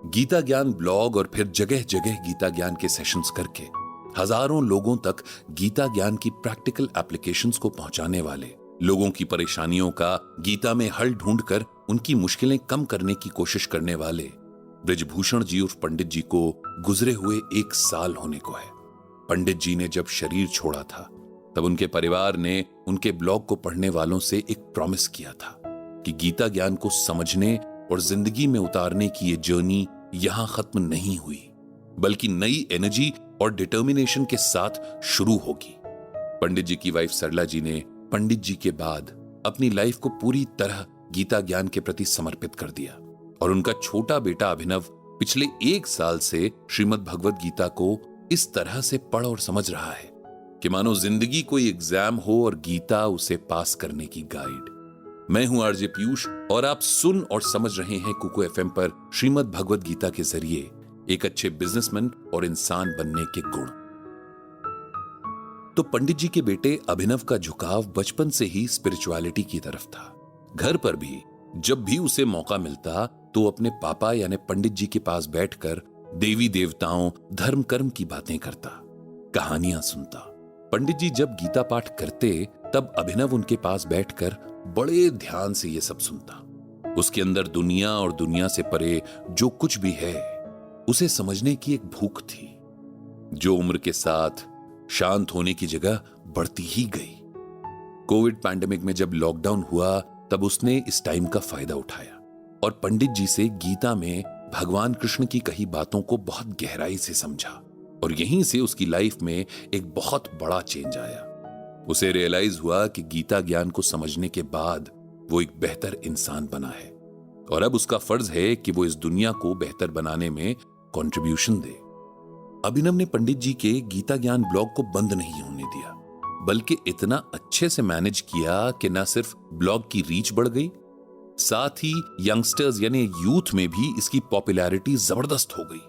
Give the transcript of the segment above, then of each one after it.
गीता ज्ञान ब्लॉग और फिर जगह जगह गीता ज्ञान के सेशंस करके हजारों लोगों तक गीता ज्ञान की प्रैक्टिकल एप्लीकेशंस को पहुंचाने वाले, लोगों की परेशानियों का गीता में हल ढूंढकर उनकी मुश्किलें कम करने की कोशिश करने वाले ब्रिजभूषण जी उर्फ पंडित जी को गुजरे हुए 1 साल होने को है। पंडित जी ने जब शरीर छोड़ा था तब उनके परिवार ने उनके ब्लॉग को पढ़ने वालों से एक प्रॉमिस किया था कि गीता ज्ञान को समझने और जिंदगी में उतारने की ये जर्नी यहां खत्म नहीं हुई, बल्कि नई एनर्जी और डिटर्मिनेशन के साथ शुरू होगी। पंडित जी की वाइफ सरला जी ने पंडित जी के बाद अपनी लाइफ को पूरी तरह गीता ज्ञान के प्रति समर्पित कर दिया और उनका छोटा बेटा अभिनव पिछले 1 साल से श्रीमद् भगवद गीता को इस तरह से पढ़ और समझ रहा है कि मानो जिंदगी कोई एग्जाम हो और गीता उसे पास करने की गाइड। मैं हूं आरजे पीयूष और आप सुन और समझ रहे हैं कुकू एफएम पर श्रीमद् भगवद गीता के जरिए एक अच्छे बिजनेसमैन और इंसान बनने के गुण। तो पंडित जी के बेटे अभिनव का झुकाव बचपन से ही स्पिरिचुअलिटी की तरफ था। घर पर भी जब भी उसे मौका मिलता तो अपने पापा यानी पंडित जी के पास बैठकर देवी देवताओं, धर्म कर्म की बातें करता, कहानियां सुनता। पंडित जी जब गीता पाठ करते तब अभिनव उनके पास बैठकर बड़े ध्यान से ये सब सुनता। उसके अंदर दुनिया और दुनिया से परे जो कुछ भी है उसे समझने की एक भूख थी, जो उम्र के साथ शांत होने की जगह बढ़ती ही गई। कोविड पैंडेमिक में जब लॉकडाउन हुआ तब उसने इस टाइम का फायदा उठाया और पंडित जी से गीता में भगवान कृष्ण की कही बातों को बहुत गहराई से समझा और यहीं से उसकी लाइफ में एक बहुत बड़ा चेंज आया। उसे रियलाइज हुआ कि गीता ज्ञान को समझने के बाद वो एक बेहतर इंसान बना है और अब उसका फर्ज है कि वो इस दुनिया को बेहतर बनाने में कंट्रीब्यूशन दे। अभिनव ने पंडित जी के गीता ज्ञान ब्लॉग को बंद नहीं होने दिया, बल्कि इतना अच्छे से मैनेज किया कि न सिर्फ ब्लॉग की रीच बढ़ गई, साथ ही यंगस्टर्स यानी यूथ में भी इसकी पॉपुलैरिटी जबरदस्त हो गई।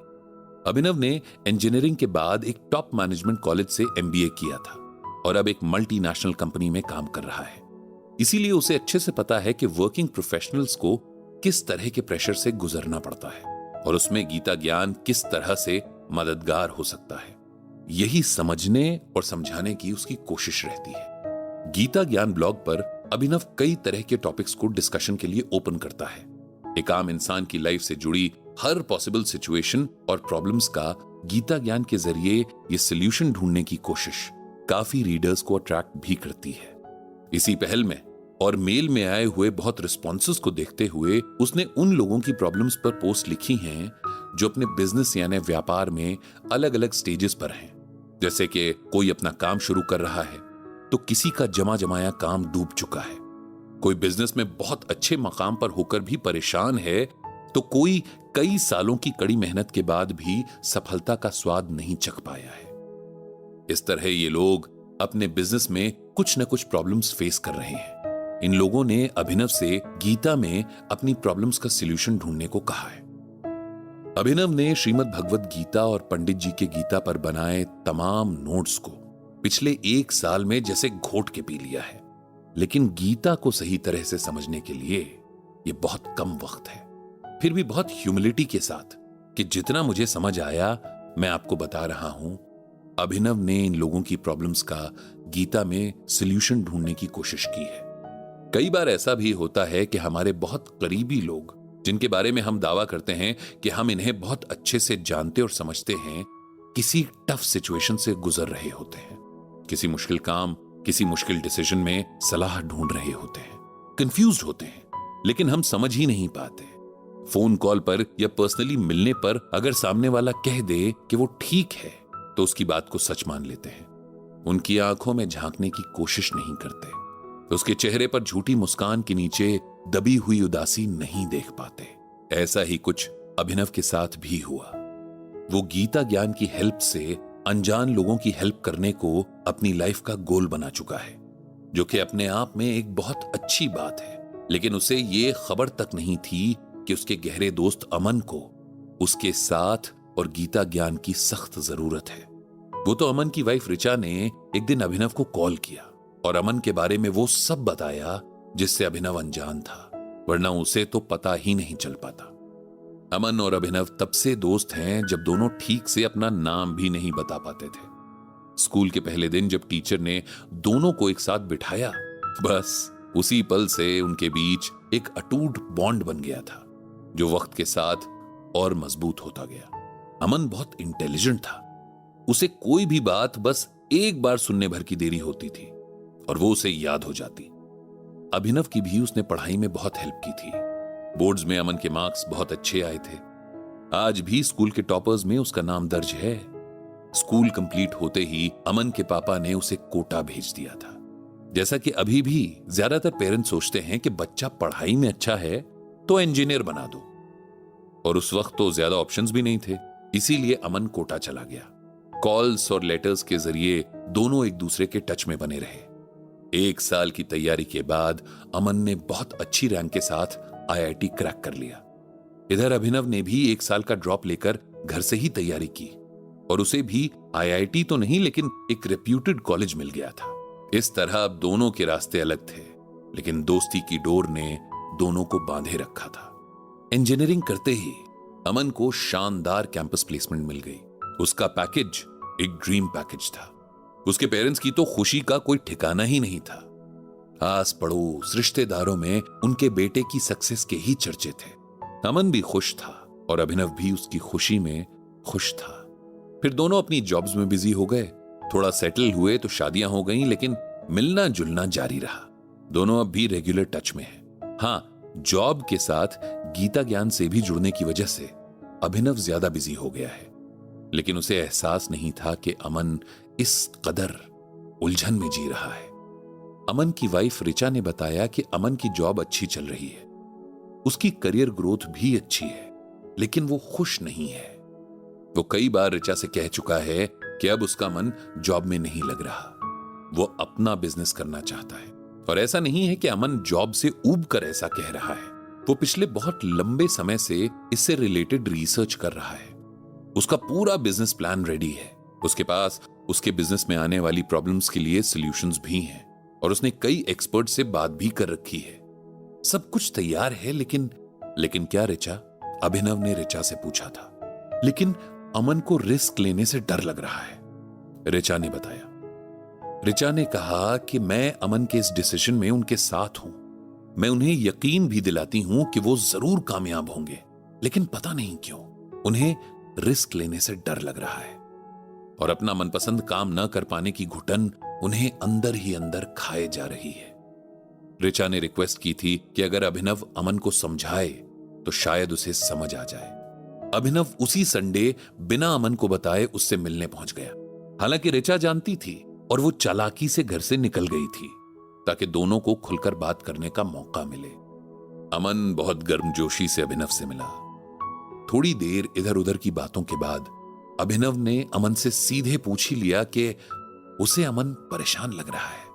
अभिनव ने इंजीनियरिंग के बाद एक टॉप मैनेजमेंट कॉलेज से एमबीए किया था और अब एक मल्टीनेशनल कंपनी में काम कर रहा है। इसीलिए उसे अच्छे से पता है कि वर्किंग प्रोफेशनल्स को किस तरह के प्रेशर से गुजरना पड़ता है और उसमें गीता ज्ञान किस तरह से मददगार हो सकता है। यही समझने और समझाने की उसकी कोशिश रहती है। गीता ज्ञान ब्लॉग पर अभिनव कई तरह के टॉपिक्स को डिस्कशन के लिए ओपन करता है। एक आम इंसान की लाइफ से जुड़ी हर पॉसिबल सिचुएशन और प्रॉब्लम्स का गीता ज्ञान के जरिए ये सॉल्यूशन ढूंढने की कोशिश काफी रीडर्स को अट्रैक्ट भी करती है। इसी पहल में और मेल में आए हुए बहुत रिस्पॉन्सेस को देखते हुए उसने उन लोगों की प्रॉब्लम्स पर पोस्ट लिखी हैं जो अपने बिजनेस यानी व्यापार में अलग अलग स्टेजेस पर हैं। जैसे कि कोई अपना काम शुरू कर रहा है तो किसी का जमा जमाया काम डूब चुका है, कोई बिजनेस में बहुत अच्छे मकाम पर होकर भी परेशान है, तो कोई कई सालों की कड़ी मेहनत के बाद भी सफलता का स्वाद नहीं चख पाया है। इस तरह ये लोग अपने बिजनेस में कुछ न कुछ प्रॉब्लम्स फेस कर रहे हैं। इन लोगों ने अभिनव से गीता में अपनी प्रॉब्लम्स का सॉल्यूशन ढूंढने को कहा है। अभिनव ने श्रीमद् भगवद गीता और पंडित जी के गीता पर बनाए तमाम नोट्स को पिछले 1 साल में जैसे घोट के पी लिया है, लेकिन गीता को सही तरह से समझने के लिए यह बहुत कम वक्त है। फिर भी बहुत ह्यूमिलिटी के साथ कि जितना मुझे समझ आया मैं आपको बता रहा हूं। अभिनव ने इन लोगों की प्रॉब्लम्स का गीता में सॉल्यूशन ढूंढने की कोशिश की है। कई बार ऐसा भी होता है कि हमारे बहुत करीबी लोग, जिनके बारे में हम दावा करते हैं कि हम इन्हें बहुत अच्छे से जानते और समझते हैं, किसी टफ सिचुएशन से गुजर रहे होते हैं, किसी मुश्किल काम, किसी मुश्किल डिसीजन में सलाह ढूंढ रहे होते हैं, कंफ्यूज्ड होते हैं, लेकिन हम समझ ही नहीं पाते। फोन कॉल पर या पर्सनली मिलने पर अगर सामने वाला कह दे कि वो ठीक है तो उसकी बात को सच मान लेते हैं, उनकी आंखों में झांकने की कोशिश नहीं करते, उसके चेहरे पर झूठी मुस्कान के नीचे दबी हुई उदासी नहीं देख पाते। ऐसा ही कुछ अभिनव के साथ भी हुआ। वो गीता ज्ञान की हेल्प से अनजान लोगों की हेल्प करने को अपनी लाइफ का गोल बना चुका है, जो कि अपने आप में एक बहुत अच्छी बात है, लेकिन उसे ये खबर तक नहीं थी कि उसके गहरे दोस्त अमन को उसके साथ और गीता ज्ञान की सख्त जरूरत है। वो तो अमन की वाइफ ऋचा ने एक दिन अभिनव को कॉल किया और अमन के बारे में वो सब बताया जिससे अभिनव अनजान था, वरना उसे तो पता ही नहीं चल पाता। अमन और अभिनव तब से दोस्त हैं जब दोनों ठीक से अपना नाम भी नहीं बता पाते थे। स्कूल के पहले दिन जब टीचर ने दोनों को एक साथ बिठाया, बस उसी पल से उनके बीच एक अटूट बॉन्ड बन गया था, जो वक्त के साथ और मजबूत होता गया। अमन बहुत इंटेलिजेंट था। उसे कोई भी बात बस एक बार सुनने भर की देरी होती थी और वो उसे याद हो जाती। अभिनव की भी उसने पढ़ाई में बहुत हेल्प की थी। बोर्ड्स में अमन के मार्क्स बहुत अच्छे आए थे। आज भी स्कूल के टॉपर्स में उसका नाम दर्ज है। स्कूल कंप्लीट होते ही अमन के पापा ने उसे कोटा भेज दिया था। जैसा कि अभी भी ज्यादातर पेरेंट्स सोचते हैं कि बच्चा पढ़ाई में अच्छा है तो इंजीनियर बना दो, और उस वक्त तो ज्यादा ऑप्शंस भी नहीं थे, इसीलिए अमन कोटा चला गया। कॉल्स और लेटर्स के जरिए दोनों एक दूसरे के टच में बने रहे। 1 साल की तैयारी के बाद अमन ने बहुत अच्छी रैंक के साथ IIT क्रैक कर लिया। इधर अभिनव ने भी 1 साल का ड्रॉप लेकर घर से ही तैयारी की और उसे भी IIT तो नहीं लेकिन एक रेप्यूटेड कॉलेज मिल गया था। इस तरह अब दोनों के रास्ते अलग थे, लेकिन दोस्ती की डोर ने दोनों को बांधे रखा था। इंजीनियरिंग करते ही अमन को शानदार कैंपस प्लेसमेंट मिल गई। उसका पैकेज एक ड्रीम पैकेज था। उसके पेरेंट्स की तो खुशी का कोई ठिकाना ही नहीं था। आस पड़ोस रिश्तेदारों में उनके बेटे की सक्सेस के ही चर्चे थे। अमन भी खुश था और अभिनव भी उसकी खुशी में खुश था। फिर दोनों अपनी जॉब्स में बिजी हो गए। थोड़ा सेटल हुए तो शादियां हो गईं, लेकिन मिलना जुलना जारी रहा। दोनों अब भी रेगुलर टच में हैं। हाँ, जॉब के साथ गीता ज्ञान से भी जुड़ने की वजह से अभिनव ज्यादा बिजी हो गया है, लेकिन उसे एहसास नहीं था कि अमन इस कदर उलझन में जी रहा है। अमन की वाइफ रिचा ने बताया कि अमन की जॉब अच्छी चल रही है, उसकी करियर ग्रोथ भी अच्छी है, लेकिन वो खुश नहीं है। वो कई बार रिचा से कह चुका है कि अब उसका मन जॉब में नहीं लग रहा, वो अपना बिजनेस करना चाहता है। और ऐसा नहीं है कि अमन जॉब से ऊब कर ऐसा कह रहा है, वो पिछले बहुत लंबे समय से इससे रिलेटेड रिसर्च कर रहा है। उसका पूरा बिजनेस प्लान रेडी है। उसके पास उसके बिजनेस में आने वाली प्रॉब्लम्स के लिए सॉल्यूशंस भी हैं और उसने कई एक्सपर्ट से बात भी कर रखी है। सब कुछ तैयार है, लेकिन क्या रिचा? अभिनव ने रिचा से पूछा था। लेकिन अमन को रिस्क लेने से डर लग रहा है, रिचा ने बताया। रिचा ने कहा कि मैं अमन के इस डिसीजन में उनके साथ हूं। मैं उन्हें यकीन भी दिलाती हूं कि वो जरूर कामयाब होंगे, लेकिन पता नहीं क्यों उन्हें रिस्क लेने से डर लग रहा है और अपना मनपसंद काम न कर पाने की घुटन उन्हें अंदर ही अंदर खाए जा रही है। रिचा ने रिक्वेस्ट की थी कि अगर अभिनव अमन को समझाए तो शायद उसे समझ आ जाए। अभिनव उसी संडे बिना अमन को बताए उससे मिलने पहुंच गया। हालांकि रिचा जानती थी और वो चालाकी से घर से निकल गई थी ताकि दोनों को खुलकर बात करने का मौका मिले। अमन बहुत गर्मजोशी से अभिनव से मिला। थोड़ी देर इधर उधर की बातों के बाद अभिनव ने अमन से सीधे पूछ ही लिया कि उसे अमन परेशान लग रहा है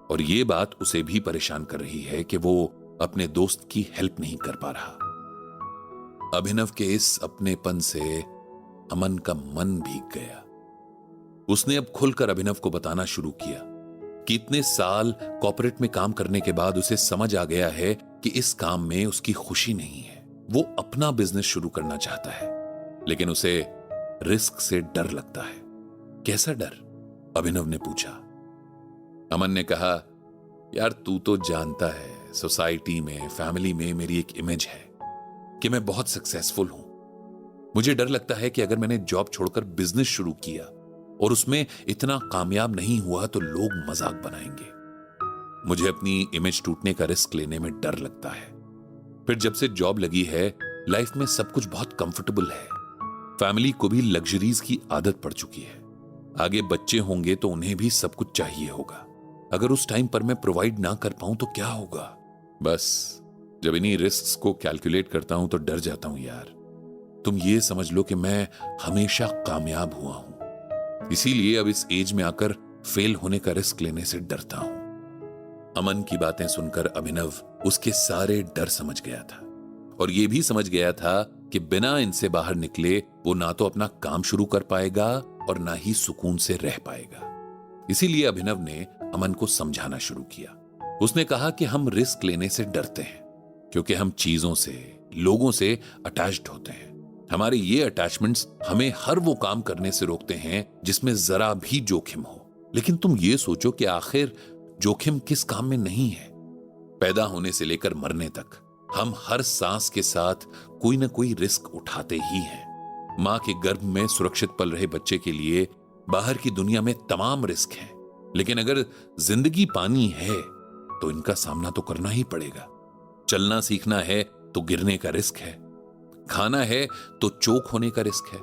और ये बात उसे भी परेशान कर रही है कि वो अपने दोस्त की हेल्प नहीं कर पा रहा। अभिनव के इस अपनेपन से अमन का मन भीग गया। उसने अब खुलकर अभिनव को बताना शुरू किया कि इतने साल कॉर्पोरेट में काम करने के बाद उसे समझ आ गया है कि इस काम में उसकी खुशी नहीं है। वो अपना बिजनेस शुरू करना चाहता है, लेकिन उसे रिस्क से डर लगता है। कैसा डर? अभिनव ने पूछा। अमन ने कहा, यार तू तो जानता है सोसाइटी में, फैमिली में मेरी एक इमेज है कि मैं बहुत सक्सेसफुल हूं। मुझे डर लगता है कि अगर मैंने जॉब छोड़कर बिजनेस शुरू किया और उसमें इतना कामयाब नहीं हुआ तो लोग मजाक बनाएंगे। मुझे अपनी इमेज टूटने का रिस्क लेने में डर लगता है। फिर जब से जॉब लगी है, लाइफ में सब कुछ बहुत कंफर्टेबल है। फैमिली को भी लग्जरीज की आदत पड़ चुकी है। आगे बच्चे होंगे तो उन्हें भी सब कुछ चाहिए होगा। अगर उस टाइम पर मैं प्रोवाइड ना कर पाऊं तो क्या होगा? बस जब इन्हीं रिस्क्स को कैलकुलेट करता हूं तो डर जाता हूं यार। तुम ये समझ लो कि मैं हमेशा कामयाब हुआ हूं, इसीलिए अब इस एज में आकर फेल होने का रिस्क लेने से डरता हूं। अमन की बातें सुनकर अभिनव उसके सारे डर समझ गया था और यह भी समझ गया था कि बिना इनसे बाहर निकले वो ना तो अपना काम शुरू कर पाएगा और ना ही सुकून से रह पाएगा। इसीलिए अभिनव ने अमन को समझाना शुरू किया। उसने कहा कि हम रिस्क लेने से डरते हैं क्योंकि हम चीजों से, लोगों से अटैच्ड होते हैं। हमारे ये अटैचमेंट्स हमें हर वो काम करने से रोकते हैं जिसमें जरा भी जोखिम हो। लेकिन तुम ये सोचो कि आखिर जोखिम किस काम में नहीं है। पैदा होने से लेकर मरने तक हम हर सांस के साथ कोई ना कोई रिस्क उठाते ही हैं। मां के गर्भ में सुरक्षित पल रहे बच्चे के लिए बाहर की दुनिया में तमाम रिस्क हैं, लेकिन अगर जिंदगी पानी है तो इनका सामना तो करना ही पड़ेगा। चलना सीखना है तो गिरने का रिस्क है, खाना है तो चोक होने का रिस्क है,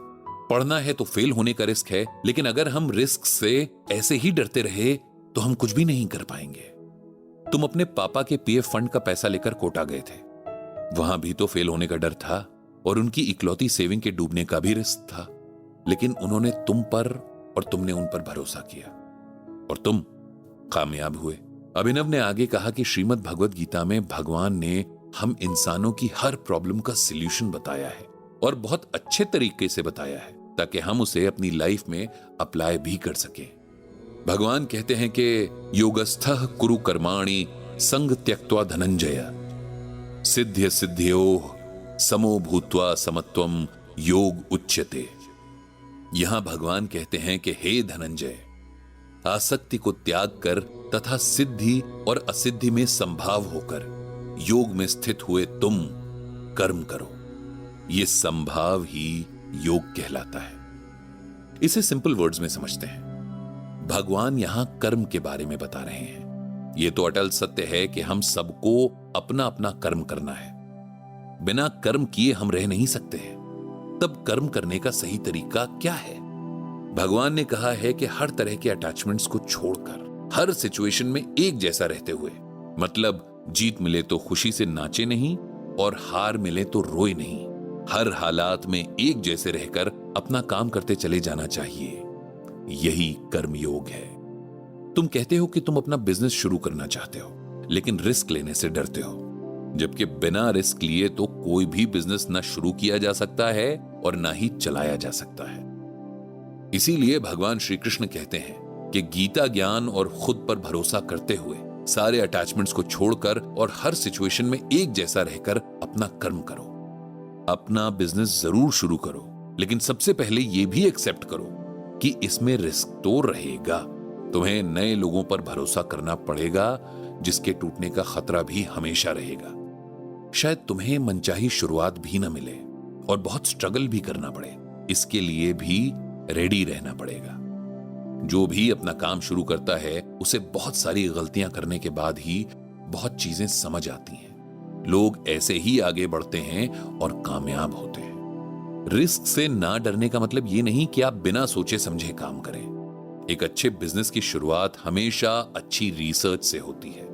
पढ़ना है तो फेल होने का रिस्क है। लेकिन अगर हम रिस्क से ऐसे ही डरते रहे तो हम कुछ भी नहीं कर पाएंगे। तुम अपने पापा के पीएफ फंड का पैसा लेकर कोटा गए थे, वहां भी तो फेल होने का डर था और उनकी इकलौती सेविंग के डूबने का भी रिस्क था। लेकिन उन्होंने तुम पर और तुमने उन पर भरोसा किया और तुम कामयाब हुए। अभिनव ने आगे कहा कि श्रीमद् भगवद गीता में भगवान ने हम इंसानों की हर प्रॉब्लम का सॉल्यूशन बताया है और बहुत अच्छे तरीके से बताया है ताकि हम उसे अपनी लाइफ में अप्लाई भी कर सकें। भगवान कहते हैं कि योगस्थः कुरु कर्माणि संग त्यक्त्वा धनंजय सिद्ध्य सिद्ध्योः समो भूत्वा समत्वम योग उच्यते। यहां भगवान कहते हैं कि हे धनंजय, आसक्ति को त्याग कर तथा सिद्धि और असिद्धि में संभाव होकर योग में स्थित हुए तुम कर्म करो। यह संभाव ही योग कहलाता है। इसे सिंपल वर्ड्स में समझते हैं। भगवान यहां कर्म के बारे में बता रहे हैं। यह तो अटल सत्य है कि हम सबको अपना अपना कर्म करना है। बिना कर्म किए हम रह नहीं सकते हैं। तब कर्म करने का सही तरीका क्या है? भगवान ने कहा है कि हर तरह के अटैचमेंट्स को छोड़कर हर सिचुएशन में एक जैसा रहते हुए, मतलब जीत मिले तो खुशी से नाचे नहीं और हार मिले तो रोए नहीं, हर हालात में एक जैसे रहकर अपना काम करते चले जाना चाहिए। यही कर्म योग है। तुम कहते हो कि तुम अपना बिजनेस शुरू करना चाहते हो, लेकिन रिस्क लेने से डरते हो, जबकि बिना रिस्क लिए तो कोई भी बिजनेस ना शुरू किया जा सकता है और ना ही चलाया जा सकता है। इसीलिए भगवान श्री कृष्ण कहते हैं कि गीता ज्ञान और खुद पर भरोसा करते हुए सारे अटैचमेंट्स को छोड़कर और हर सिचुएशन में एक जैसा रहकर अपना कर्म करो। अपना बिजनेस जरूर शुरू करो, लेकिन सबसे पहले यह भी एक्सेप्ट करो कि इसमें रिस्क तो रहेगा। तुम्हें नए लोगों पर भरोसा करना पड़ेगा, जिसके टूटने का खतरा भी हमेशा रहेगा। शायद तुम्हें मनचाही शुरुआत भी ना मिले और बहुत स्ट्रगल भी करना पड़े। इसके लिए भी रेडी रहना पड़ेगा। जो भी अपना काम शुरू करता है उसे बहुत सारी गलतियां करने के बाद ही बहुत चीजें समझ आती हैं। लोग ऐसे ही आगे बढ़ते हैं और कामयाब होते हैं। रिस्क से ना डरने का मतलब ये नहीं कि आप बिना सोचे समझे काम करें। एक अच्छे बिजनेस की शुरुआत हमेशा अच्छी रिसर्च से होती है।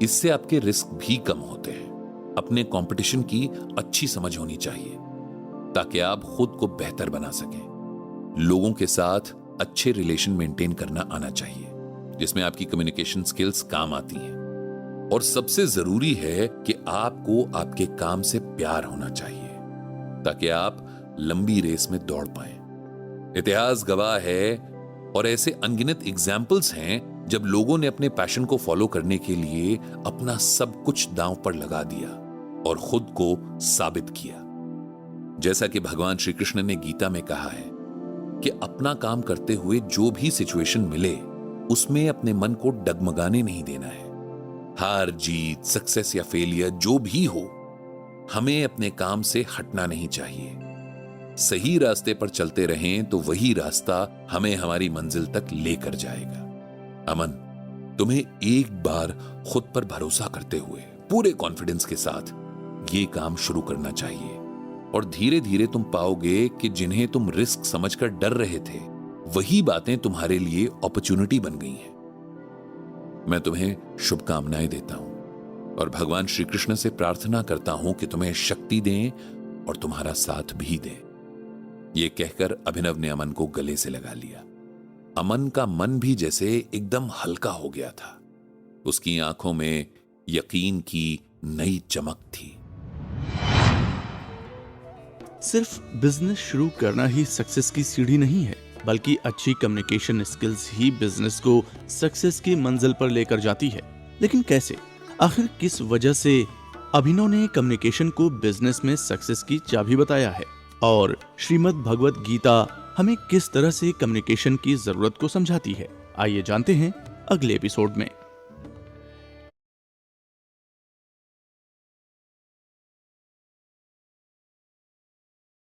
इससे आपके रिस्क भी कम होते हैं। अपने कंपटीशन की अच्छी समझ होनी चाहिए ताकि आप खुद को बेहतर बना सकें। लोगों के साथ अच्छे रिलेशन मेंटेन करना आना चाहिए, जिसमें आपकी कम्युनिकेशन स्किल्स काम आती हैं। और सबसे जरूरी है कि आपको आपके काम से प्यार होना चाहिए ताकि आप लंबी रेस में दौड़ पाएं। इतिहास गवाह है और ऐसे अनगिनत एग्जाम्पल्स हैं जब लोगों ने अपने पैशन को फॉलो करने के लिए अपना सब कुछ दांव पर लगा दिया और खुद को साबित किया। जैसा कि भगवान श्री कृष्ण ने गीता में कहा है कि अपना काम करते हुए जो भी सिचुएशन मिले उसमें अपने मन को डगमगाने नहीं देना है। हार जीत, सक्सेस या फेलियर जो भी हो, हमें अपने काम से हटना नहीं चाहिए। सही रास्ते पर चलते रहें तो वही रास्ता हमें हमारी मंजिल तक लेकर जाएगा। अमन, तुम्हें एक बार खुद पर भरोसा करते हुए पूरे कॉन्फिडेंस के साथ ये काम शुरू करना चाहिए और धीरे धीरे तुम पाओगे कि जिन्हें तुम रिस्क समझकर डर रहे थे, वही बातें तुम्हारे लिए अपॉर्चुनिटी बन गई हैं। मैं तुम्हें शुभकामनाएं देता हूं और भगवान श्री कृष्ण से प्रार्थना करता हूं कि तुम्हें शक्ति दें और तुम्हारा साथ भी दें। यह कहकर अभिनव ने अमन को गले से लगा लिया। अमन का मन भी जैसे एकदम हल्का हो गया था। उसकी आंखों में यकीन की नई चमक थी। सिर्फ बिजनेस शुरू करना ही सक्सेस की सीढ़ी नहीं है, बल्कि अच्छी कम्युनिकेशन स्किल्स ही बिजनेस को सक्सेस की मंजिल पर लेकर जाती है। लेकिन कैसे? आखिर किस वजह से अभिनव ने कम्युनिकेशन को बिजनेस में सक्सेस की चाबी बताया है और श्रीमद् भगवत गीता हमें किस तरह से कम्युनिकेशन की जरूरत को समझाती है। आइए जानते हैं अगले एपिसोड में।